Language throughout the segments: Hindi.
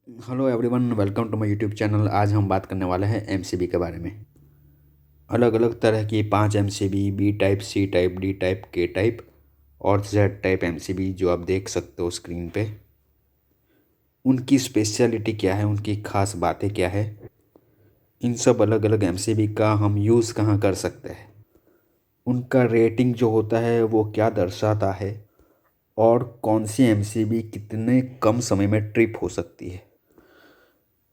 Hello everyone, welcome to my YouTube channel. आज हम बात करने वाले हैं एमसीबी के बारे में। अलग अलग तरह की 5 MCB, B type, C type, D type, K type और जेड टाइप एमसीबी जो आप देख सकते हो स्क्रीन पे। उनकी स्पेशलिटी क्या है, उनकी खास बातें क्या है, इन सब अलग अलग एमसीबी का हम यूज़ कहाँ कर सकते हैं, उनका रेटिंग जो होता है वो क्या दर्शाता है और कौन सी एमसीबी कितने कम समय में ट्रिप हो सकती है,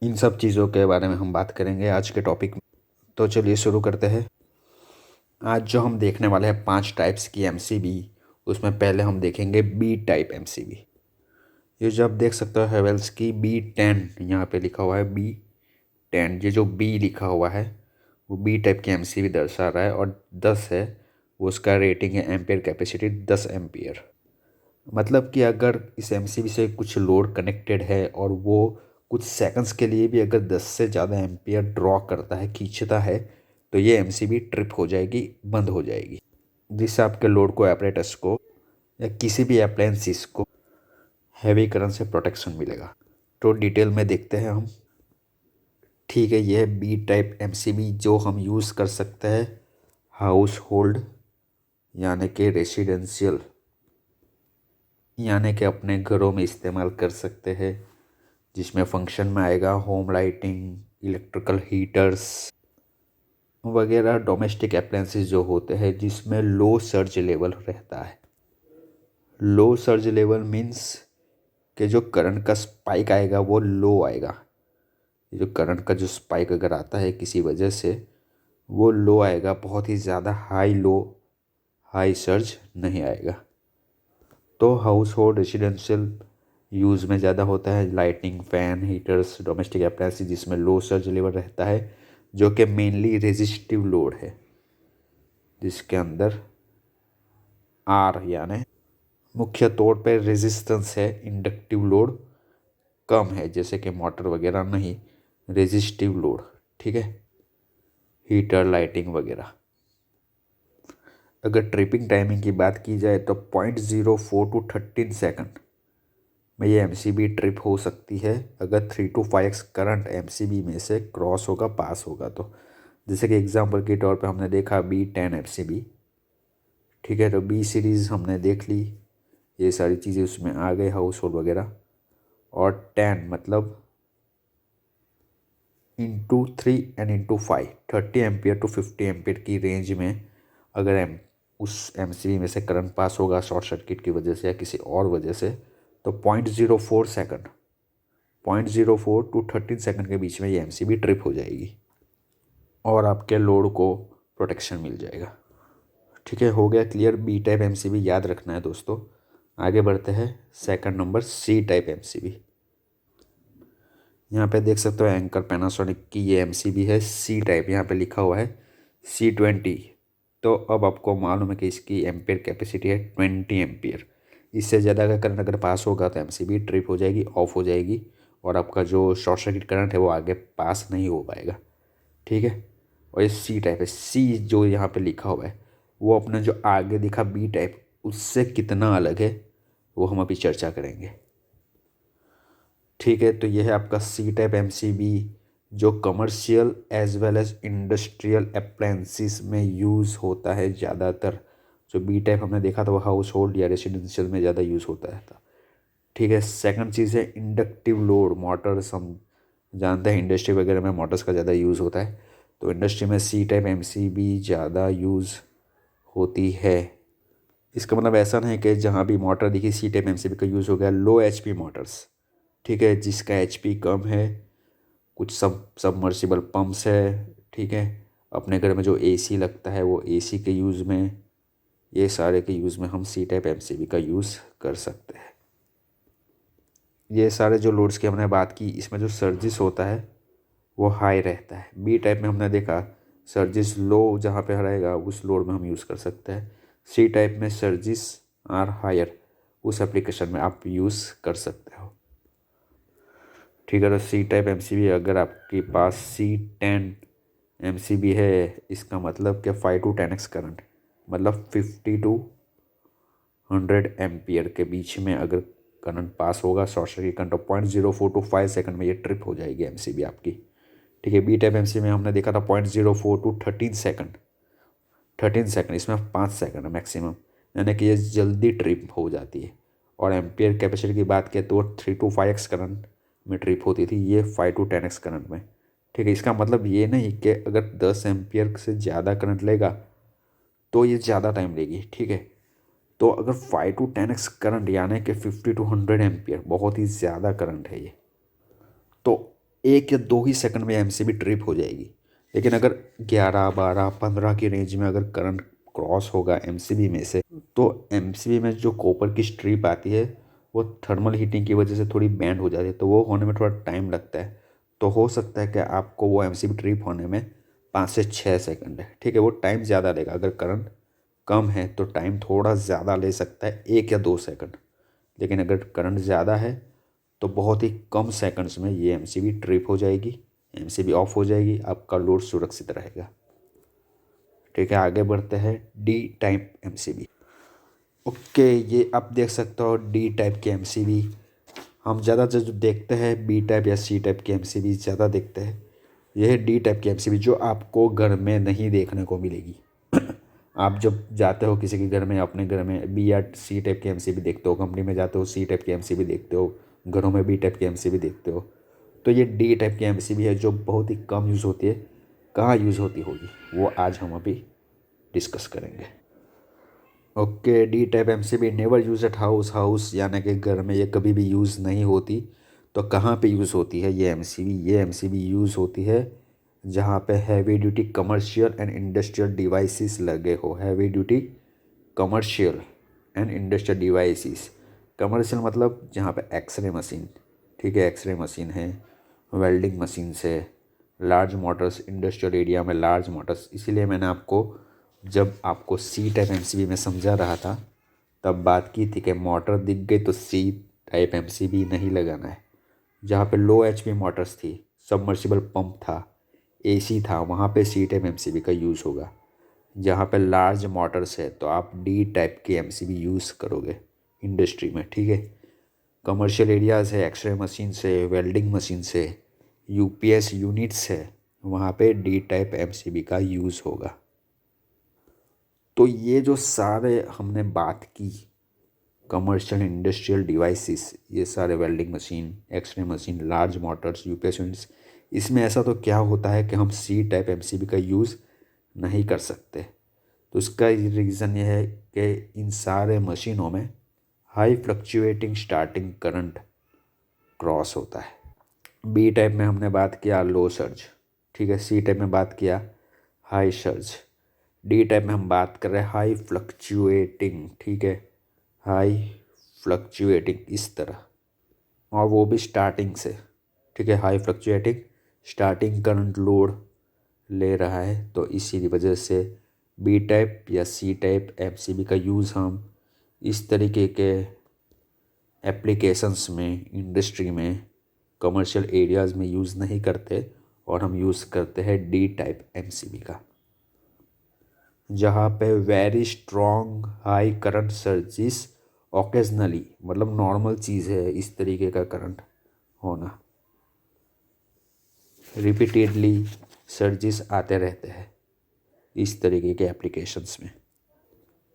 इन सब चीज़ों के बारे में हम बात करेंगे आज के टॉपिक में। तो चलिए शुरू करते हैं। आज जो हम देखने वाले हैं 5 टाइप्स की एमसीबी, उसमें पहले हम देखेंगे बी टाइप एमसीबी। ये जो आप देख सकते हो हेवेल्स की B10, यहाँ पे लिखा हुआ है B10। ये जो बी लिखा हुआ है वो बी टाइप की एमसीबी दर्शा रहा है और 10 है वो उसका रेटिंग है, एम्पेयर कैपेसिटी 10 एम्पियर। मतलब कि अगर इस एमसीबी से कुछ लोड कनेक्टेड है और वो कुछ सेकंड्स के लिए भी अगर 10 से ज़्यादा एम्पियर ड्रॉ करता है, खींचता है, तो ये एमसीबी ट्रिप हो जाएगी, बंद हो जाएगी, जिससे आपके लोड को, एपरेटस को या किसी भी अप्लायंसिस को हैवी करंट से प्रोटेक्शन मिलेगा। तो डिटेल में देखते हैं हम। ठीक है, ये है बी टाइप एमसीबी जो हम यूज़ कर सकते हैं हाउस होल्ड यानी कि रेसिडेंशियल, यानी कि अपने घरों में इस्तेमाल कर सकते हैं, जिसमें फंक्शन में आएगा होम लाइटिंग, इलेक्ट्रिकल हीटर्स वगैरह, डोमेस्टिक अप्लायंसेस जो होते हैं जिसमें लो सर्ज लेवल रहता है। लो सर्ज लेवल मीन्स कि जो करंट का स्पाइक आएगा वो लो आएगा। ये जो करंट का जो स्पाइक अगर आता है किसी वजह से, वो लो आएगा, बहुत ही ज़्यादा हाई सर्ज नहीं आएगा। तो हाउस होल्ड रेसिडेंशियल यूज़ में ज़्यादा होता है lighting, fan, heaters, domestic appliances जिसमें लो सर्ज लेवल रहता है, जो कि मेनली रेजिस्टिव लोड है, जिसके अंदर आर यानी मुख्य तौर पर रेजिस्टेंस है, इंडक्टिव लोड कम है, जैसे कि मोटर वगैरह नहीं, रेजिस्टिव लोड। ठीक है, हीटर, लाइटिंग वगैरह। अगर ट्रिपिंग टाइमिंग की बात की जाए तो 0.04 टू 13 सेकंड में ये एमसीबी ट्रिप हो सकती है, अगर 3 to 5x करंट एमसीबी में से क्रॉस होगा, पास होगा तो। जैसे कि एग्जांपल के तौर पे हमने देखा B10 एमसीबी। ठीक है, तो बी सीरीज़ हमने देख ली, ये सारी चीज़ें उसमें आ गए, हाउस होल्ड वगैरह। और 10 मतलब × 3 and × 5, 30 एम्पियर टू 50 एम्पियर की रेंज में अगर उस एमसीबी में से करंट पास होगा शॉर्ट सर्किट की वजह से या किसी और वजह से, तो 0.04 सेकंड, 0.04 to 13 सेकंड के बीच में ये एमसीबी ट्रिप हो जाएगी और आपके लोड को प्रोटेक्शन मिल जाएगा। ठीक है, हो गया क्लियर बी टाइप एमसीबी, याद रखना है दोस्तों। आगे बढ़ते हैं, second number C type MCB. यहाँ पे देख सकते हो एंकर पैनासोनिक की ये एमसीबी है सी टाइप, यहाँ पे लिखा हुआ है C20। तो अब आपको मालूम है कि इसकी एम्पेयर कैपेसिटी है 20 एम्पियर। इससे ज़्यादा का करंट अगर पास होगा तो एमसीबी ट्रिप हो जाएगी, ऑफ हो जाएगी, और आपका जो शॉर्ट सर्किट करंट है वो आगे पास नहीं हो पाएगा। ठीक है, और ये सी टाइप है। सी जो यहाँ पे लिखा हुआ है वो अपने जो आगे दिखा बी टाइप उससे कितना अलग है वो हम अभी चर्चा करेंगे। ठीक है, तो यह है आपका सी टाइप एमसीबी जो commercial as well as industrial appliances में यूज़ होता है ज़्यादातर। जो बी टाइप हमने देखा था वो हाउस होल्ड या रेसिडेंशियल में ज़्यादा यूज़ होता है था। ठीक है, सेकंड चीज़ है इंडक्टिव लोड, मोटर्स हम जानते हैं इंडस्ट्री वगैरह में मोटर्स का ज़्यादा यूज़ होता है, तो इंडस्ट्री में सी टाइप एमसीबी ज़्यादा यूज़ होती है। इसका मतलब ऐसा नहीं कि जहाँ भी मोटर दिखी सी टाइप एमसीबी का यूज़ हो गया। लो एचपी मोटर्स, ठीक है, जिसका एचपी कम है, कुछ सबमर्सिबल पंप्स है, ठीक है, अपने घर में जो एसी लगता है वो एसी के यूज़ में, ये सारे के यूज़ में हम सी टाइप एमसीबी का यूज़ कर सकते हैं। ये सारे जो लोड्स की हमने बात की, इसमें जो सर्जिस होता है वो हाई रहता है। बी टाइप में हमने देखा सर्जिस लो जहाँ पे रहेगा उस लोड में हम यूज़ कर सकते हैं। सी टाइप में सर्जिस आर हायर, उस एप्लीकेशन में आप यूज़ कर सकते हो। ठीक है, तो सी टाइप एमसीबी अगर आपके पास C10 एमसीबी है, इसका मतलब क्या 5 to 10x करंट, मतलब 50 to 100 एम्पियर के बीच में अगर करंट पास होगा, शॉर्ट सर्किट करंट, और 0.04 to 5 सेकंड में ये ट्रिप हो जाएगी एमसीबी आपकी। ठीक है, बी टाइप एमसीबी में हमने देखा था 0.04 to 13 सेकंड, 13 सेकंड, इसमें 5 सेकंड है मैक्सिमम, यानी कि ये जल्दी ट्रिप हो जाती है। और एम्पियर कैपेसिटी की बात करें तो 3 to 5x करंट में ट्रिप होती थी, ये 5 to 10x करंट में। ठीक है, इसका मतलब ये नहीं कि अगर 10 एम्पियर से ज़्यादा करंट लेगा तो ये ज़्यादा टाइम लेगी। ठीक है, तो अगर 5 to 10x करंट यानी कि 50 to 100 एम्पियर, बहुत ही ज़्यादा करंट है ये, तो 1 या 2 ही सेकंड में एमसीबी ट्रिप हो जाएगी। लेकिन अगर 11, 12, 15 की रेंज में अगर करंट क्रॉस होगा एमसीबी में से, तो एमसीबी में जो कॉपर की स्ट्रिप आती है वो थर्मल हीटिंग की वजह से थोड़ी बैंड हो जाती है, तो वो होने में थोड़ा टाइम लगता है। तो हो सकता है कि आपको वो एमसीबी ट्रिप होने में 5 से 6 सेकंड है। ठीक है, वो टाइम ज़्यादा लेगा। अगर करंट कम है तो टाइम थोड़ा ज़्यादा ले सकता है, 1 या 2 सेकंड। लेकिन अगर करंट ज़्यादा है तो बहुत ही कम सेकंड्स में ये एमसीबी ट्रिप हो जाएगी, एमसीबी ऑफ हो जाएगी, आपका लोड सुरक्षित रहेगा। ठीक है, आगे बढ़ते हैं डी टाइप एमसीबी। ओके, ये आप देख सकते हो डी टाइप के एमसीबी। हम ज़्यादातर जो देखते हैं बी टाइप या सी टाइप के एमसीबी ज़्यादा देखते हैं। यह है डी टाइप की एमसीबी जो आपको घर में नहीं देखने को मिलेगी। आप जब जाते हो किसी के घर में, अपने घर में बी या सी टाइप की एमसीबी देखते हो, कंपनी में जाते हो सी टाइप की एमसीबी देखते हो, घरों में बी टाइप की एमसीबी देखते हो। तो ये डी टाइप की एमसीबी है जो बहुत ही कम यूज़ होती है। कहाँ यूज़ होती होगी वो आज हम अभी डिस्कस करेंगे। Okay, D type MCB never use at house, यानी कि घर में ये कभी भी यूज़ नहीं होती। तो कहाँ पे यूज़ होती है ये एमसीबी? ये एमसीबी यूज़ होती है जहाँ पे heavy duty commercial and industrial devices लगे हो। Heavy duty commercial and industrial devices, commercial मतलब जहाँ पे एक्सरे मशीन, ठीक है, एक्सरे मशीन है, वेल्डिंग मशीन से, लार्ज मोटर्स, इंडस्ट्रियल एरिया में लार्ज मोटर्स। इसीलिए मैंने आपको जब आपको सी टाइप एमसीबी में समझा रहा था तब बात की थी कि मोटर दिख गई तो सी टाइप एमसीबी नहीं लगाना है। जहाँ पे लो एचपी मोटर्स थी, सबमर्सिबल पंप था, एसी था, वहाँ पे सी टाइप एमसीबी का यूज़ होगा। जहाँ पे लार्ज मोटर्स है तो आप डी टाइप की एमसीबी यूज़ करोगे इंडस्ट्री में। ठीक है, कमर्शियल एरियाज़ है, एक्सरे मशीन से, वेल्डिंग मशीन से, यूपीएस यूनिट्स है, वहाँ पे डी टाइप एमसीबी का यूज़ होगा। तो ये जो सारे हमने बात की कमर्शियल इंडस्ट्रियल डिवाइसेस, ये सारे welding machine, x ray machine, large motors, UPS units, इसमें ऐसा तो क्या होता है कि हम सी टाइप एमसीबी का यूज़ नहीं कर सकते। तो इसका रीज़न ये है कि इन सारे मशीनों में high fluctuating starting current cross होता है। बी टाइप में हमने बात किया लो सर्ज, ठीक है, सी टाइप में बात किया हाई सर्ज, डी टाइप में हम बात कर रहे हैं हाई फ्लक्चुएटिंग, ठीक है, हाई फ्लक्चुएटिंग इस तरह, और वो भी स्टार्टिंग से। ठीक है, high fluctuating starting current load ले रहा है, तो इसी वजह से बी टाइप या सी टाइप एमसीबी का यूज़ हम इस तरीके के एप्लीकेशंस में, इंडस्ट्री में, कमर्शियल एरियाज़ में यूज़ नहीं करते, और हम यूज़ करते हैं डी टाइप एमसीबी का, जहाँ पे very strong high current surges occasionally, मतलब नॉर्मल चीज़ है इस तरीके का करंट होना, रिपीटेडली सर्जिस आते रहते हैं इस तरीके के एप्लीकेशंस में।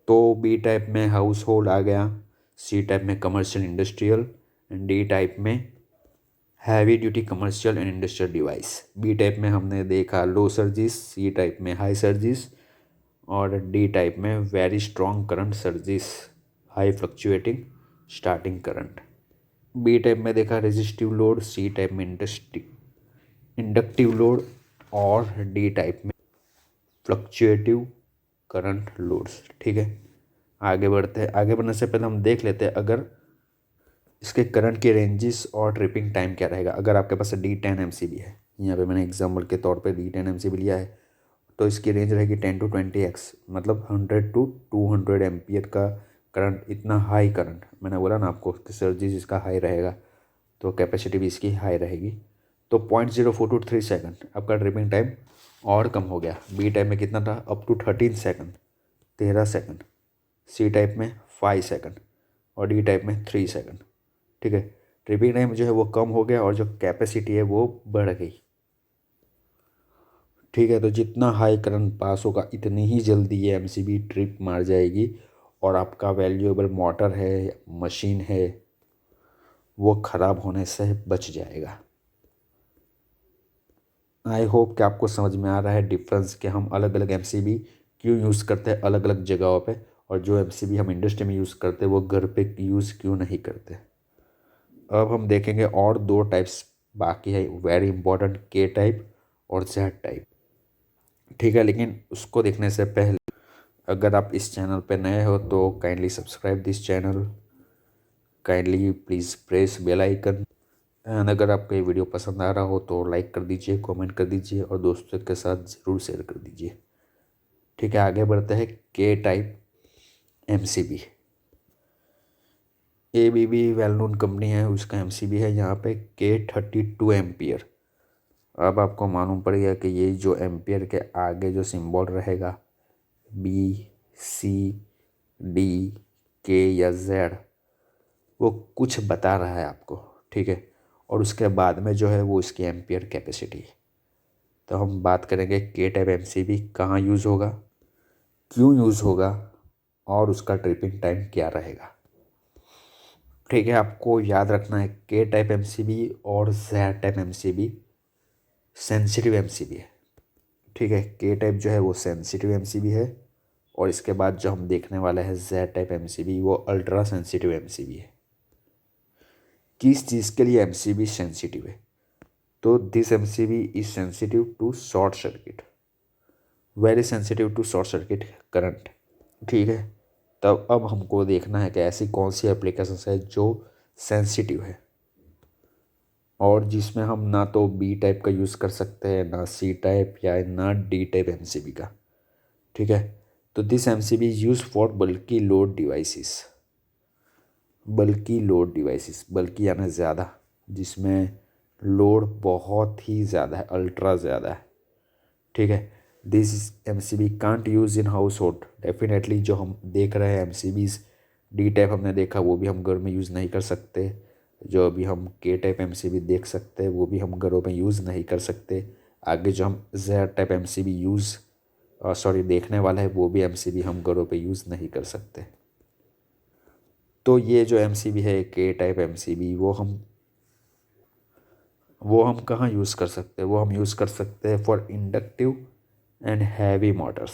तो बी टाइप में हाउस होल्ड आ गया, सी टाइप में commercial industrial, and D type में heavy duty commercial and industrial device. B type में हमने देखा लो सर्जिस, सी टाइप में हाई सर्जिस, और डी टाइप में very strong current surges, high fluctuating starting current. B type में देखा रेजिस्टिव लोड, सी टाइप में इंडक्टिव लोड, और डी टाइप में फ्लक्चुएटिव करंट लोड्स। ठीक है, आगे बढ़ते हैं। आगे बढ़ने से पहले हम देख लेते हैं अगर इसके करंट के रेंजेस और ट्रिपिंग टाइम क्या रहेगा। अगर आपके पास D10 एमसीबी है, यहाँ पे मैंने एग्जांपल के तौर पे D10 एमसीबी लिया है, तो इसकी रेंज रहेगी 10 to 20x, मतलब 100 to 200 एम्पियर का करंट। इतना हाई करंट, मैंने बोला ना आपको कि सर्जिस इसका हाई रहेगा तो कैपेसिटी भी इसकी हाई रहेगी। तो 0.04 to 3 सेकंड आपका ट्रिपिंग टाइम और कम हो गया। बी टाइप में कितना था, up to 13 second, 13 second, C type में 5 सेकंड, और डी टाइप में 3 सेकंड। ठीक है। ट्रिपिंग टाइम जो है वो कम हो गया और जो कैपेसिटी है वो बढ़ गई। ठीक है, तो जितना हाई करंट पास होगा इतनी ही जल्दी ये एमसीबी ट्रिप मार जाएगी और आपका वैल्यूएबल मोटर है, मशीन है, वो ख़राब होने से बच जाएगा। आई होप कि आपको समझ में आ रहा है डिफरेंस कि हम अलग अलग एमसीबी क्यों यूज़ करते हैं अलग अलग जगहों पे, और जो एमसीबी हम इंडस्ट्री में यूज़ करते हैं वो घर पे यूज़ क्यों नहीं करते। अब हम देखेंगे और दो टाइप्स बाकी है, वेरी इंपॉर्टेंट, के टाइप और जेड टाइप। ठीक है, लेकिन उसको देखने से पहले अगर आप इस चैनल पे नए हो तो kindly subscribe this channel, kindly please press bell icon, and अगर आपको ये वीडियो पसंद आ रहा हो तो लाइक कर दीजिए, कमेंट कर दीजिए और दोस्तों के साथ ज़रूर शेयर कर दीजिए। ठीक है, आगे बढ़ते हैं। के type MCB, ABB well known company है, उसका एमसीबी है यहाँ पे K32 एम्पियर। अब आपको मालूम पड़ेगा कि ये जो एम्पियर के आगे जो सिंबल रहेगा बी, सी, डी, के या जेड, वो कुछ बता रहा है आपको। ठीक है, और उसके बाद में जो है वो इसकी एम्पियर कैपेसिटी। तो हम बात करेंगे के टाइप एमसीबी कहाँ यूज़ होगा, क्यों यूज़ होगा और उसका ट्रिपिंग टाइम क्या रहेगा। ठीक है, आपको याद रखना है के टाइप एमसीबी और Z type MCB sensitive MCB है। ठीक है, के टाइप जो है वो सेंसिटिव एमसीबी है और इसके बाद जो हम देखने वाले हैं जेड टाइप एमसीबी वो अल्ट्रा सेंसिटिव एमसीबी है। किस चीज़ के लिए एमसीबी सेंसिटिव है, तो this MCB is sensitive to short circuit, very sensitive to short circuit current. ठीक है, तब अब हमको देखना है कि ऐसी कौन सी एप्लीकेशन है जो सेंसिटिव है और जिसमें हम ना तो बी टाइप का यूज़ कर सकते हैं, ना सी टाइप या ना डी टाइप एमसीबी का। ठीक है, तो this MCB is use for बल्कि लोड डिवाइसेस, बल्कि लोड डिवाइसेस, बल्कि यानी ज़्यादा, जिसमें लोड बहुत ही ज़्यादा है, अल्ट्रा ज़्यादा है। ठीक है, this MCB can't use in house hold, definitely जो हम देख रहे हैं एमसीबीज डी टाइप हमने देखा वो भी हम घर में यूज़ नहीं कर सकते, जो अभी हम के टाइप एमसीबी देख सकते हैं वो भी हम घरों में यूज़ नहीं कर सकते। आगे जो हम जेड टाइप एमसीबी देखने वाला है वो भी एमसीबी हम घरों पे यूज़ नहीं कर सकते। तो ये जो एमसीबी है के टाइप एमसीबी वो हम कहाँ यूज़ कर सकते हैं, वो हम यूज़ कर सकते हैं for inductive and heavy Motors.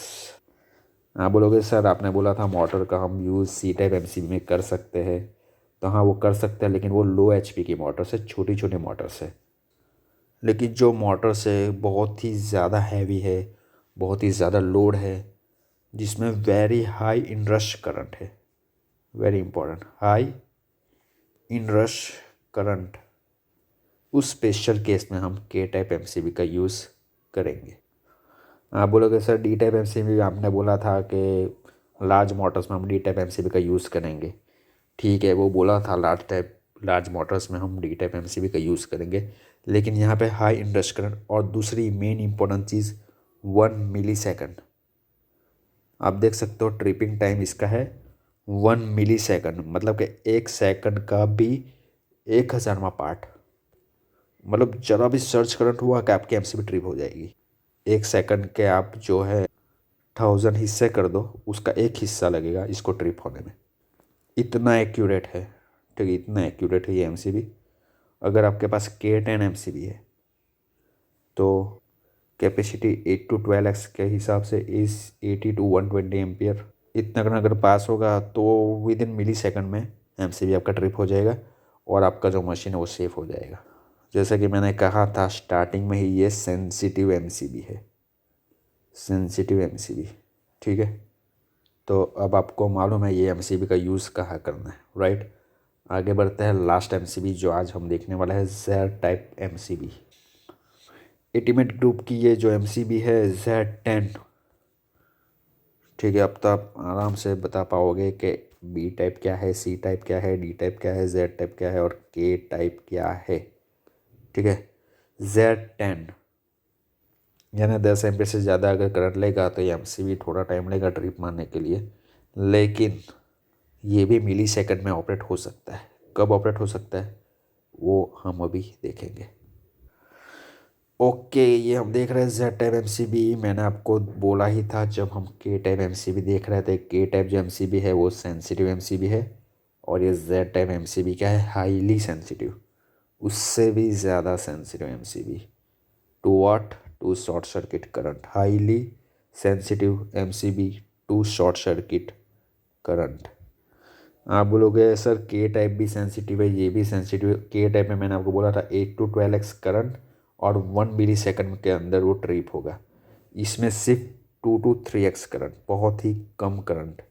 हाँ बोलोगे सर आपने बोला था मोटर का हम यूज़ सी टाइप एमसीबी में कर सकते हैं, तो हाँ वो कर सकते हैं, लेकिन वो लो एचपी की मोटर्स है, छोटी छोटी मोटर्स है। लेकिन जो मोटर्स है बहुत ही ज़्यादा हैवी है, बहुत ही ज़्यादा लोड है, जिसमें वेरी हाई इनरश करंट है, very important, high inrush current, उस स्पेशल केस में हम के टाइप एमसीबी का यूज़ करेंगे। आप बोलोगे सर डी टाइप एमसीबी आपने बोला था कि लार्ज मोटर्स में हम डी टाइप एमसीबी का यूज़ करेंगे। ठीक है, वो बोला था लार्ज मोटर्स में हम डी टाइप एमसीबी का यूज़ करेंगे, लेकिन यहाँ पे हाई इंडक्श करंट और दूसरी मेन इंपॉर्टेंट चीज़ 1 मिली सेकंड। आप देख सकते हो ट्रिपिंग टाइम इसका है 1 मिली सेकंड, मतलब कि 1 सेकंड का भी 1000वां पार्ट, मतलब ज़रा भी सर्च करंट हुआ कि आपकी एमसीबी ट्रिप हो जाएगी। 1 सेकंड के आप जो है 1000 हिस्से कर दो, उसका एक हिस्सा लगेगा इसको ट्रिप होने में, इतना एक्यूरेट है। ठीक है, इतना एक्यूरेट है ये एमसीबी। अगर आपके पास K10 एमसीबी है तो कैपेसिटी 8 to 12x के हिसाब से इस 80 to 120 एम्पियर, इतना करना अगर पास होगा तो विद इन मिली सेकेंड में एमसीबी आपका ट्रिप हो जाएगा और आपका जो मशीन है वो सेफ हो जाएगा। जैसा कि मैंने कहा था स्टार्टिंग में ही, ये सेंसिटिव एमसीबी है, सेंसिटिव एमसीबी। ठीक है, तो अब आपको मालूम है ये एमसीबी का यूज़ कहाँ करना है, राइट। आगे बढ़ते हैं लास्ट एमसीबी जो आज हम देखने वाला है, Z type MCB. Ultimate group की ये जो एमसीबी है Z10। ठीक है, अब तो आप आराम से बता पाओगे कि बी टाइप क्या है, सी टाइप क्या है, डी टाइप क्या है, जेड टाइप क्या है और के टाइप क्या है। ठीक है, Z10 यानी 10 एम्पीयर से ज़्यादा अगर करंट लेगा तो ये एमसीबी थोड़ा टाइम लेगा ट्रिप मारने के लिए, लेकिन ये भी मिली सेकंड में ऑपरेट हो सकता है। कब ऑपरेट हो सकता है वो हम अभी देखेंगे। ओके, ये हम देख रहे हैं जेड टाइप एमसीबी। मैंने आपको बोला ही था जब हम के टाइप एमसीबी देख रहे थे, के टाइप जो एमसीबी है वो सेंसिटिव एमसीबी है और ये जेड टाइप एमसीबी क्या है, हाईली सेंसिटिव, उससे भी ज़्यादा sensitive MCB. To what? To short circuit current. Highly sensitive MCB to short circuit current. आप बोलोगे सर के टाइप भी सेंसिटिव है, ये भी सेंसिटिव है। के टाइप में मैंने आपको बोला था 8 to 12x करंट और 1 मिली सेकंड के अंदर वो ट्रिप होगा। इसमें सिर्फ 2 to 3x करंट, बहुत ही कम करंट,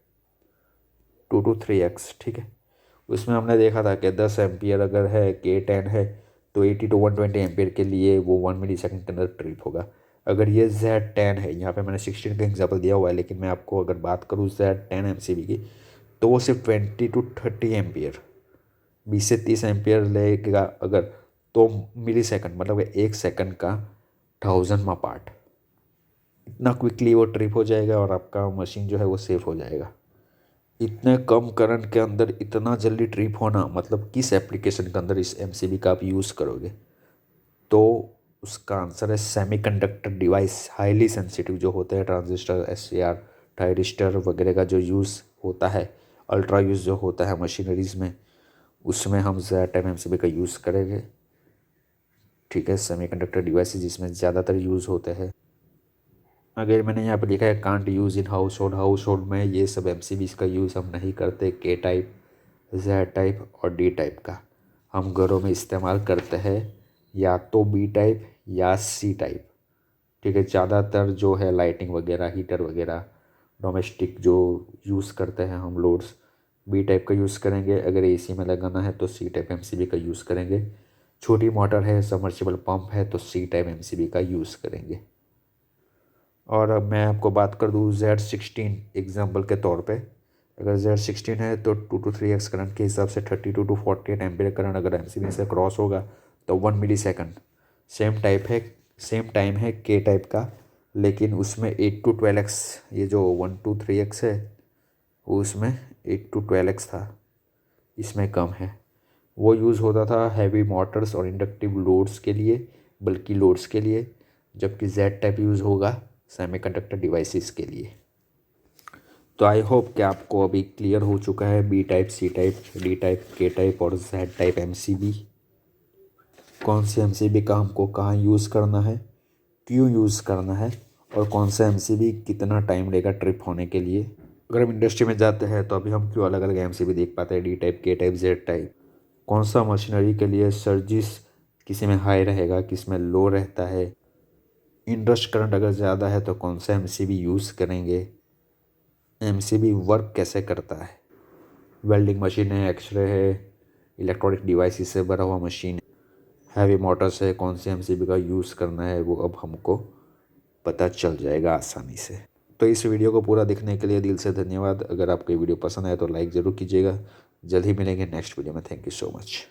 2 to 3x, ठीक है। उसमें हमने देखा था कि 10 एम्पियर अगर है, K10 है, तो 80 to 120 एम्पियर के लिए वो 1 मिली सेकंड के अंदर ट्रिप होगा। अगर ये Z10 है, यहाँ पे मैंने 16 का एग्जाम्पल दिया हुआ है, लेकिन मैं आपको अगर बात करूँ Z10 एमसीबी की, तो वो सिर्फ 20 to 30 एम्पियर, 20 से 30 एम्पियर लेगा अगर, तो मिली सेकंड मतलब 1 सेकंड का 1000वां पार्ट, इतना क्विकली वो ट्रिप हो जाएगा और आपका मशीन जो है वो सेफ हो जाएगा। इतने कम करंट के अंदर इतना जल्दी ट्रिप होना, मतलब किस एप्लीकेशन के अंदर इस एमसीबी का आप यूज़ करोगे? तो उसका आंसर है सेमीकंडक्टर डिवाइस, हाईली सेंसिटिव जो होते हैं, ट्रांजिस्टर, एससीआर, थायरिस्टर वगैरह का जो यूज़ होता है, अल्ट्रा यूज़ जो होता है मशीनरीज़ में, उसमें हम जेड टाइप एमसीबी का यूज़ करेंगे, ठीक है। सेमीकंडक्टर डिवाइसेस जिसमें ज़्यादातर यूज़ होते हैं। अगर मैंने यहाँ पर लिखा है can't use in house hold, house hold में ये सब एमसीबीज़ का यूज़ हम नहीं करते। के टाइप, जेड टाइप और डी टाइप का हम घरों में इस्तेमाल करते हैं, या तो बी टाइप या सी टाइप, ठीक है। ज़्यादातर जो है लाइटिंग वगैरह, हीटर वगैरह, डोमेस्टिक जो यूज़ करते हैं हम लोड्स, बी टाइप का यूज़ करेंगे। अगर एसी में लगाना है तो सी टाइप एमसीबी का यूज़ करेंगे। छोटी मोटर है, सबमर्सिबल पंप है, तो सी टाइप एमसीबी का यूज़ करेंगे। और अब मैं आपको बात कर दूँ Z16 एग्जाम्पल के तौर पे, अगर Z16 है तो 2 to 3x करंट के हिसाब से 32 to 48 एम्पियर करंट अगर एमसीबी से क्रॉस होगा तो 1 मिली सेकंड। सेम टाइम है के टाइप का, लेकिन उसमें 8 to 12x, ये जो 1 to 3x है वो उसमें 8 to 12x था, इसमें कम है। वो यूज़ होता था हैवी मोटर्स और इंडक्टिव लोड्स के लिए, बल्कि लोड्स के लिए, जबकि जेड टाइप यूज़ होगा सेमीकंडक्टर डिवाइसेस के लिए। तो आई होप कि आपको अभी क्लियर हो चुका है B type, C type, D type, K type और जेड टाइप एमसीबी, कौन सी एमसीबी का हमको कहाँ यूज़ करना है, क्यों यूज़ करना है, और कौन सा एमसीबी कितना टाइम लेगा ट्रिप होने के लिए। अगर हम इंडस्ट्री में जाते हैं तो अभी हम क्यों अलग अलग एमसीबी देख पाते हैं, D type, K type, Z type, कौन सा मशीनरी के लिए सर्जिस किसी में हाई रहेगा, किस में लो रहता है, इंडस्ट करंट अगर ज़्यादा है तो कौन सा एमसीबी यूज़ करेंगे, एमसीबी वर्क कैसे करता है, वेल्डिंग मशीन है, एक्सरे है, इलेक्ट्रॉनिक डिवाइसेस से भरा हुआ मशीन है, हैवी मोटर्स है, कौन से एमसीबी का यूज़ करना है, वो अब हमको पता चल जाएगा आसानी से। तो इस वीडियो को पूरा देखने के लिए दिल से धन्यवाद। अगर आपको ये वीडियो पसंद आए तो लाइक ज़रूर कीजिएगा। जल्द ही मिलेंगे नेक्स्ट वीडियो में। Thank you so much.